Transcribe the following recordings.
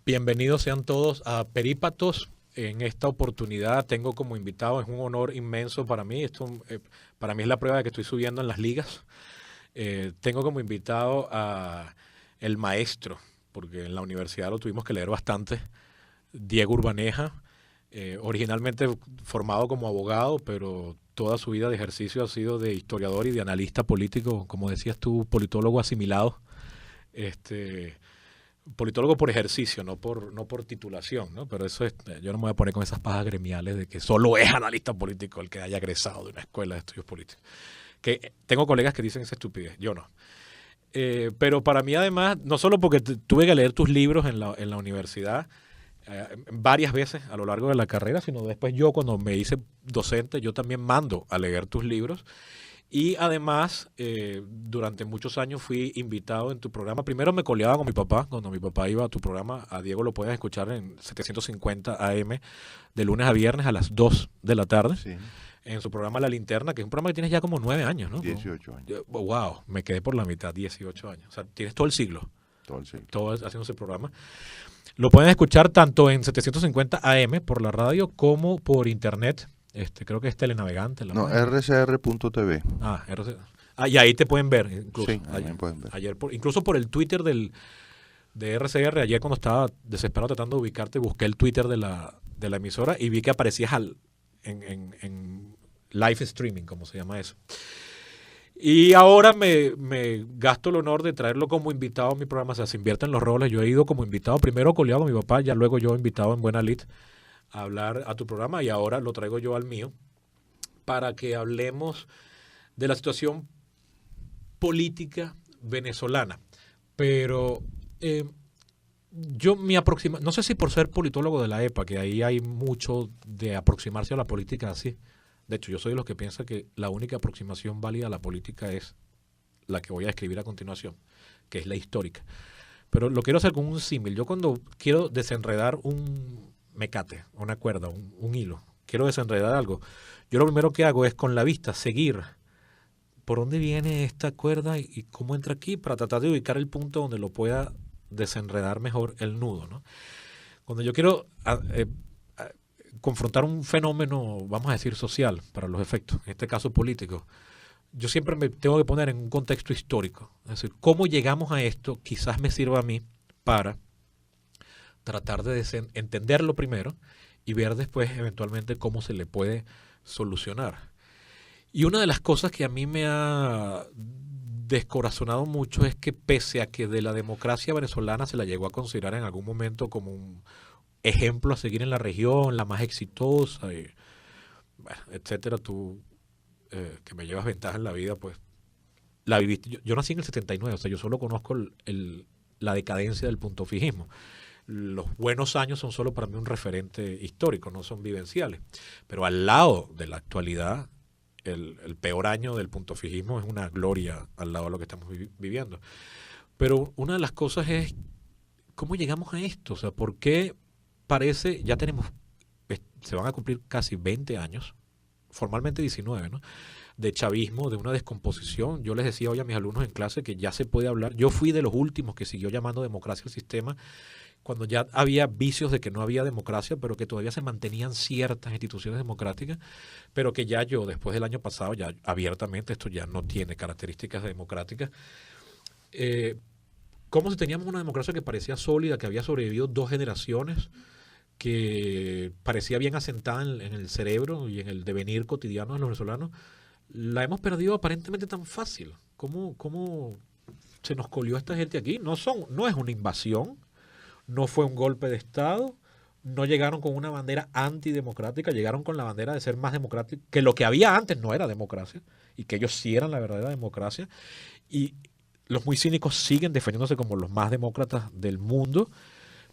Bienvenidos sean todos a Perípatos. En esta oportunidad tengo como invitado, es un honor inmenso para mí. Para mí es la prueba de que estoy subiendo en las ligas. Tengo como invitado a el maestro, porque en la universidad lo tuvimos que leer bastante, Diego Urbaneja, originalmente formado como abogado, pero toda su vida de ejercicio ha sido de historiador y de analista político, como decías tú, politólogo asimilado. Este, Politólogo por ejercicio, no por titulación, ¿no? Pero eso es, yo no me voy a poner con esas pajas gremiales de que solo es analista político el que haya egresado de una escuela de estudios políticos. Que tengo colegas que dicen esa estupidez, yo no. Pero para mí además, no solo porque tuve que leer tus libros en la universidad varias veces a lo largo de la carrera, sino después yo cuando me hice docente, yo también mando a leer tus libros. Y además, durante muchos años fui invitado en tu programa. Primero me coleaba con mi papá, cuando mi papá iba a tu programa. A Diego lo puedes escuchar en 750 AM, de lunes a viernes a las 2 de la tarde, Sí, en su programa La Linterna, que es un programa que tienes ya como 9 años, ¿no? 18 años, Wow, me quedé por la mitad, 18 años. O sea, tienes todo el siglo, todo el siglo. todo haciendo ese programa. Lo pueden escuchar tanto en 750 AM por la radio como por internet. Creo que es Telenavegante. No, rcr.tv. Y ahí te pueden ver, incluso. Sí, ahí me pueden ver. Incluso por el Twitter de RCR, ayer cuando estaba desesperado tratando de ubicarte, busqué el Twitter de la emisora y vi que aparecías en live streaming, como se llama eso. Y ahora me gasto el honor de traerlo como invitado a mi programa. O sea, se invierten los roles. Yo he ido como invitado, primero coleado con mi papá, ya luego yo invitado en Buena Lid a hablar a tu programa y ahora lo traigo yo al mío para que hablemos de la situación política venezolana. Pero no sé si por ser politólogo de la EPA, que ahí hay mucho de aproximarse a la política así. De hecho, yo soy de los que piensa que la única aproximación válida a la política es la que voy a describir a continuación, que es la histórica. Pero lo quiero hacer con un símil. Yo cuando quiero desenredar un mecate, una cuerda, un hilo, quiero desenredar algo, yo lo primero que hago es con la vista seguir por dónde viene esta cuerda y cómo entra aquí para tratar de ubicar el punto donde lo pueda desenredar mejor el nudo, ¿no? Cuando yo quiero confrontar un fenómeno, vamos a decir, social, para los efectos, en este caso político, yo siempre me tengo que poner en un contexto histórico. Es decir, cómo llegamos a esto quizás me sirva a mí para tratar de entenderlo primero y ver después eventualmente cómo se le puede solucionar. Y una de las cosas que a mí me ha descorazonado mucho es que pese a que de la democracia venezolana se la llegó a considerar en algún momento como un ejemplo a seguir en la región, la más exitosa, bueno, etcétera, tú que me llevas ventaja en la vida, pues la viviste. Yo nací en el 79, o sea, yo solo conozco la decadencia del puntofijismo. Los buenos años son solo para mí un referente histórico, no son vivenciales. Pero al lado de la actualidad, el peor año del puntofijismo es una gloria al lado de lo que estamos viviendo. Pero una de las cosas es cómo llegamos a esto. O sea, ¿por qué parece, ya tenemos, se van a cumplir casi 20 años, formalmente 19, ¿no?, de chavismo, de una descomposición? Yo les decía hoy a mis alumnos en clase que ya se puede hablar. Yo fui de los últimos que siguió llamando democracia al sistema cuando ya había vicios de que no había democracia, pero que todavía se mantenían ciertas instituciones democráticas, pero que ya yo, después del año pasado, ya abiertamente, esto ya no tiene características democráticas. Como si teníamos una democracia que parecía sólida, que había sobrevivido 2 generaciones, que parecía bien asentada en el cerebro y en el devenir cotidiano de los venezolanos, la hemos perdido aparentemente tan fácil. ¿Cómo se nos colió esta gente aquí? No es una invasión, no fue un golpe de Estado, no llegaron con una bandera antidemocrática, llegaron con la bandera de ser más democrática, que lo que había antes no era democracia, y que ellos sí eran la verdadera democracia, y los muy cínicos siguen defendiéndose como los más demócratas del mundo,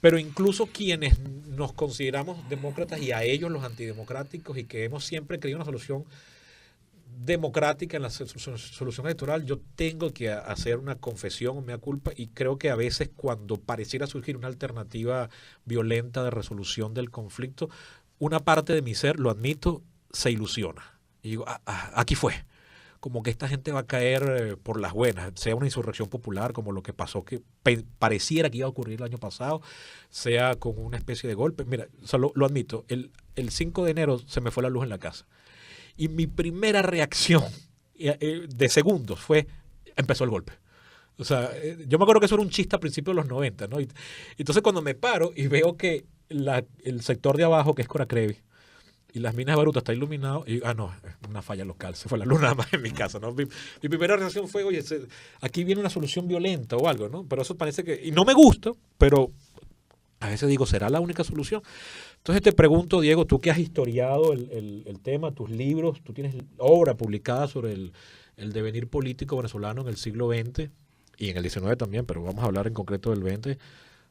pero incluso quienes nos consideramos demócratas y a ellos los antidemocráticos y que hemos siempre creído una solución democrática en la solución electoral, yo tengo que hacer una confesión o mea culpa, y creo que a veces cuando pareciera surgir una alternativa violenta de resolución del conflicto, una parte de mi ser, lo admito, se ilusiona. Y digo, aquí fue. como que esta gente va a caer por las buenas, sea una insurrección popular como lo que pasó, que pareciera que iba a ocurrir el año pasado, sea con una especie de golpe. Mira, o sea, lo admito, el 5 de enero se me fue la luz en la casa. Y mi primera reacción de segundos fue, empezó el golpe. O sea, yo me acuerdo que eso era un chiste a principios de los 90, ¿no? Y entonces cuando me paro y veo que el sector de abajo, que es Coracrevi, y las minas de Baruta está iluminado, y no, es una falla local, se fue la luz nada más en mi casa, ¿no? Mi primera reacción fue, oye, aquí viene una solución violenta o algo, ¿no? Pero eso parece que, y no me gusta, pero a veces digo, ¿será la única solución? Entonces te pregunto, Diego, tú que has historiado el tema, tus libros, tú tienes obra publicada sobre el devenir político venezolano en el siglo XX y en el XIX también, pero vamos a hablar en concreto del XX.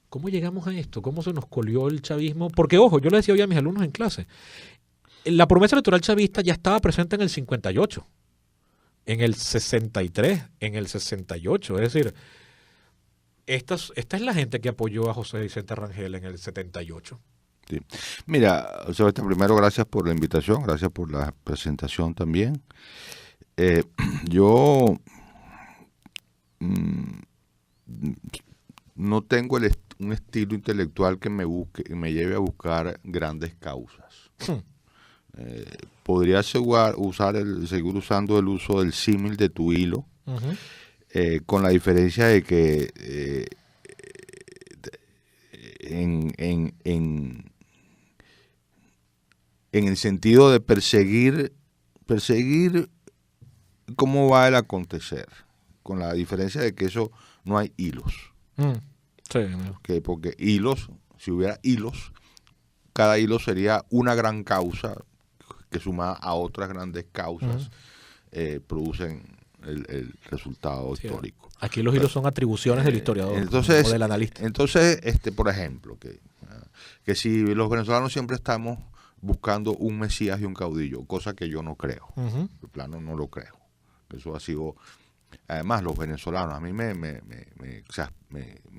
¿Cómo llegamos a esto? ¿Cómo se nos colió el chavismo? Porque, ojo, yo le decía hoy a mis alumnos en clase, la promesa electoral chavista ya estaba presente en el 58, en el 63, en el 68. Es decir, esta es la gente que apoyó a José Vicente Rangel en el 78. Sí. Mira, Sebastián, primero gracias por la invitación, gracias por la presentación también. Yo no tengo un estilo intelectual que me lleve a buscar grandes causas. Podría seguir usando el uso del símil de tu hilo, con la diferencia de que en el sentido de perseguir cómo va el acontecer, con la diferencia de que eso no hay hilos. Sí, porque hilos, si hubiera hilos, cada hilo sería una gran causa que sumada a otras grandes causas producen el resultado histórico. Aquí los hilos son atribuciones del historiador o del analista. Entonces, por ejemplo, que si los venezolanos siempre estamos buscando un mesías y un caudillo, cosa que yo no creo. De plano no lo creo. Eso ha sido... Además, los venezolanos, a mí me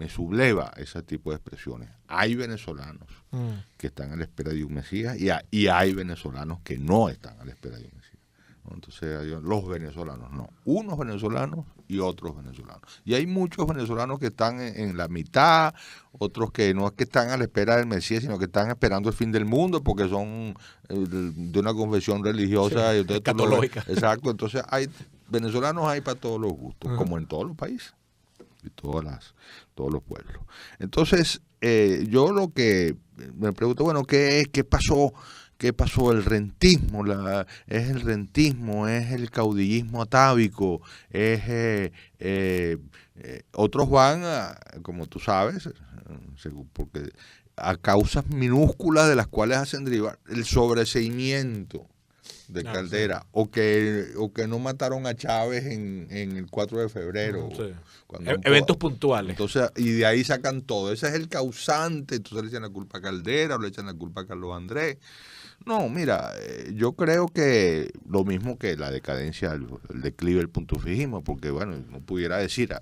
subleva ese tipo de expresiones. Hay venezolanos que están a la espera de un mesías y hay venezolanos que no están a la espera de un mesías. Entonces, los venezolanos no. Unos venezolanos y otros venezolanos. Y hay muchos venezolanos que están en la mitad, otros que no es que están a la espera del Mesías, sino que están esperando el fin del mundo porque son de una confesión religiosa. Sí, catológica. Exacto. Entonces, venezolanos hay para todos los gustos, como en todos los países y todos los pueblos. Entonces, yo lo que me pregunto, bueno, ¿qué pasó? ¿Qué pasó? El rentismo, es el rentismo, es el caudillismo atávico, otros van, como tú sabes, porque a causas minúsculas de las cuales hacen derivar el sobreseimiento de Caldera, sí. o que no mataron a Chávez en el 4 de febrero. Sí. Eventos puntuales. Entonces, y de ahí sacan todo. Ese es el causante, entonces le echan la culpa a Caldera o le echan la culpa a Carlos Andrés. No, mira, yo creo que lo mismo que la decadencia, el declive del puntofijismo, porque bueno, no pudiera decir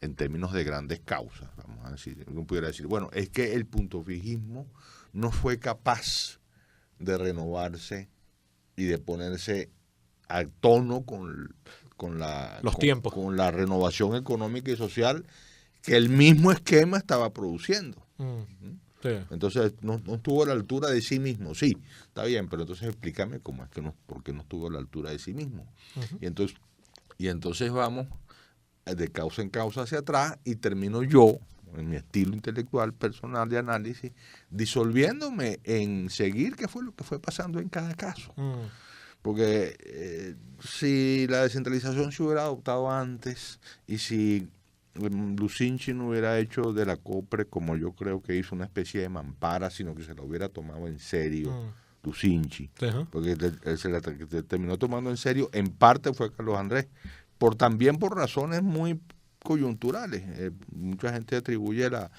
en términos de grandes causas, vamos a decir, no pudiera decir, bueno, es que el puntofijismo no fue capaz de renovarse y de ponerse a tono con los tiempos, con la renovación económica y social que el mismo esquema estaba produciendo. Sí. Entonces no estuvo a la altura de sí mismo. Sí, está bien, pero entonces explícame cómo es que por qué no estuvo a la altura de sí mismo. Y entonces vamos de causa en causa hacia atrás y termino yo, en mi estilo intelectual personal de análisis, disolviéndome en seguir qué fue lo que fue pasando en cada caso. Porque si la descentralización se hubiera adoptado antes y si Lucinchi no hubiera hecho de la COPRE, como yo creo que hizo, una especie de mampara, sino que se la hubiera tomado en serio Lucinchi, porque se la terminó tomando en serio, en parte fue Carlos Andrés, también por razones muy coyunturales. Mucha gente atribuye la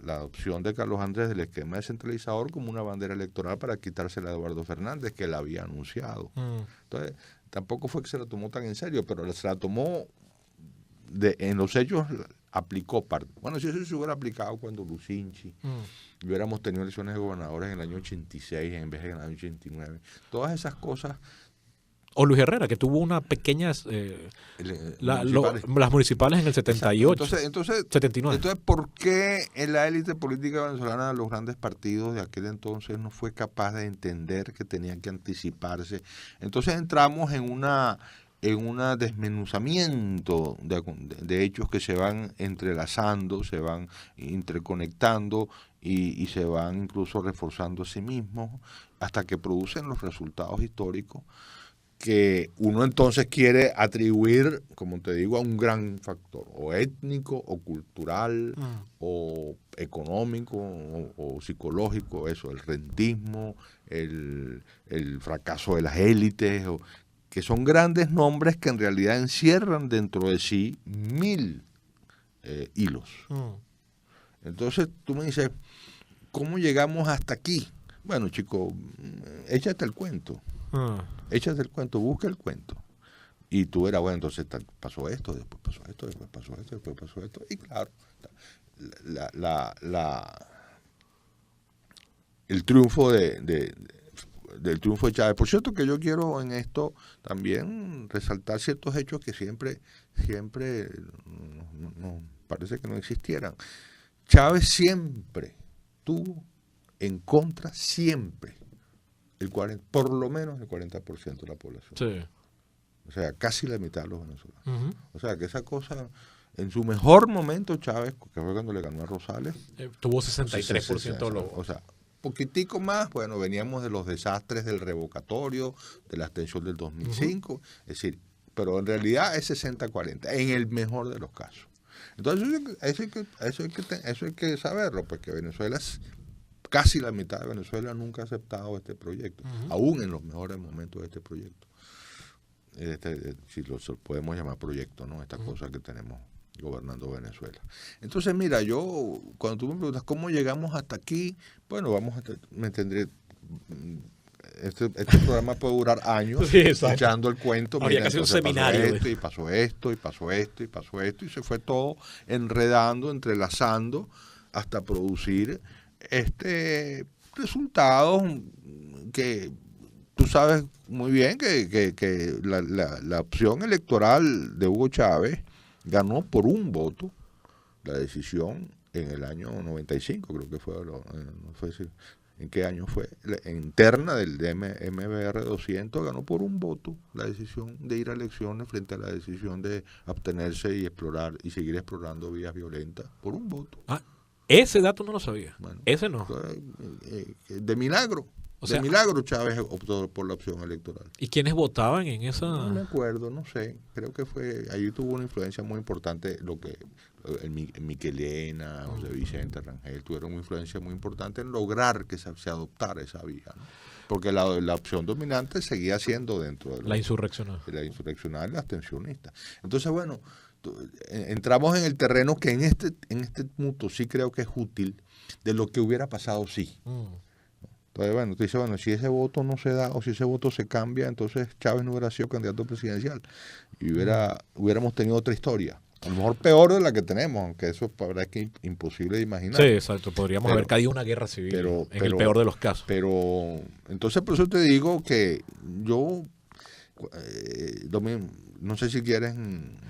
adopción de Carlos Andrés del esquema descentralizador como una bandera electoral para quitársela a Eduardo Fernández, que la había anunciado. Entonces, tampoco fue que se la tomó tan en serio, pero se la tomó en los hechos, aplicó parte. Bueno, si eso se hubiera aplicado cuando Lucinchi hubiéramos tenido elecciones de gobernadores en el año 86 en vez de en el año 89, todas esas cosas O Luis Herrera, que tuvo unas pequeñas... las municipales en el 78, entonces, 79. Entonces, ¿por qué en la élite política venezolana los grandes partidos de aquel entonces no fue capaz de entender que tenían que anticiparse? Entonces entramos en un desmenuzamiento de hechos que se van entrelazando, se van interconectando y se van incluso reforzando a sí mismos hasta que producen los resultados históricos que uno entonces quiere atribuir, como te digo, a un gran factor, o étnico, o cultural, o económico, o psicológico, eso, el rentismo, el fracaso de las élites, que son grandes nombres que en realidad encierran dentro de sí 1000 hilos. Entonces tú me dices, ¿cómo llegamos hasta aquí? Bueno, chico, échate el cuento. Échate el cuento, busca el cuento. Y tú eras, bueno, entonces pasó esto, después pasó esto, después pasó esto, después pasó esto. Y claro, el triunfo del triunfo de Chávez. Por cierto que yo quiero en esto también resaltar ciertos hechos que siempre no, parece que no existieran. Chávez siempre tuvo en contra, siempre, por lo menos el 40% de la población. Sí. O sea, casi la mitad de los venezolanos. O sea, que esa cosa, en su mejor momento Chávez, que fue cuando le ganó a Rosales, tuvo 63%. O sea, poquitico más, bueno, veníamos de los desastres del revocatorio, de la abstención del 2005, es decir, pero en realidad es 60-40, en el mejor de los casos. Entonces, eso hay que saberlo, porque Venezuela es... Casi la mitad de Venezuela nunca ha aceptado este proyecto, aún en los mejores momentos de este proyecto. Si lo podemos llamar proyecto, ¿no? Esta cosa que tenemos gobernando Venezuela. Entonces, mira, cuando tú me preguntas cómo llegamos hasta aquí, bueno, me tendré... Este programa puede durar años echando el cuento. Habría que hacer un seminario. Pasó esto, y pasó esto, y pasó esto, y se fue todo enredando, entrelazando, hasta producir resultados que tú sabes muy bien que la opción electoral de Hugo Chávez ganó por un voto la decisión en el año 95, creo que fue, no sé en qué año fue, interna del MBR 200, ganó por un voto la decisión de ir a elecciones frente a la decisión de abstenerse y explorar y seguir explorando vías violentas, por un voto. Ese dato no lo sabía. Bueno, ese no. De milagro. O sea, de milagro Chávez optó por la opción electoral. ¿Y quiénes votaban en esa? No me acuerdo, no sé. Creo que allí tuvo una influencia muy importante Miquelena, José Vicente Rangel, tuvieron una influencia muy importante en lograr que se adoptara esa vía, ¿no? Porque la opción dominante seguía siendo dentro de la insurreccional. La insurreccional y la abstencionista. Entonces, bueno, entramos en el terreno que en este punto sí creo que es útil de lo que hubiera pasado sí. Entonces, bueno, tú dices, bueno, si ese voto no se da o si ese voto se cambia, entonces Chávez no hubiera sido candidato presidencial y hubiéramos tenido otra historia. A lo mejor peor de la que tenemos, aunque eso la verdad es que imposible de imaginar. Sí, exacto. Podríamos haber caído una guerra civil en el peor de los casos. Pero, entonces por eso te digo que yo... no sé si quieres,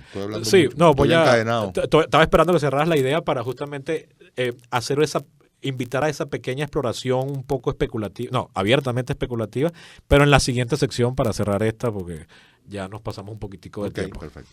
estoy hablando mucho, no, voy estaba esperando que cerraras la idea para justamente invitar a esa pequeña exploración un poco especulativa, abiertamente especulativa, pero en la siguiente sección para cerrar esta, porque ya nos pasamos un poquitico de tiempo. Perfecto.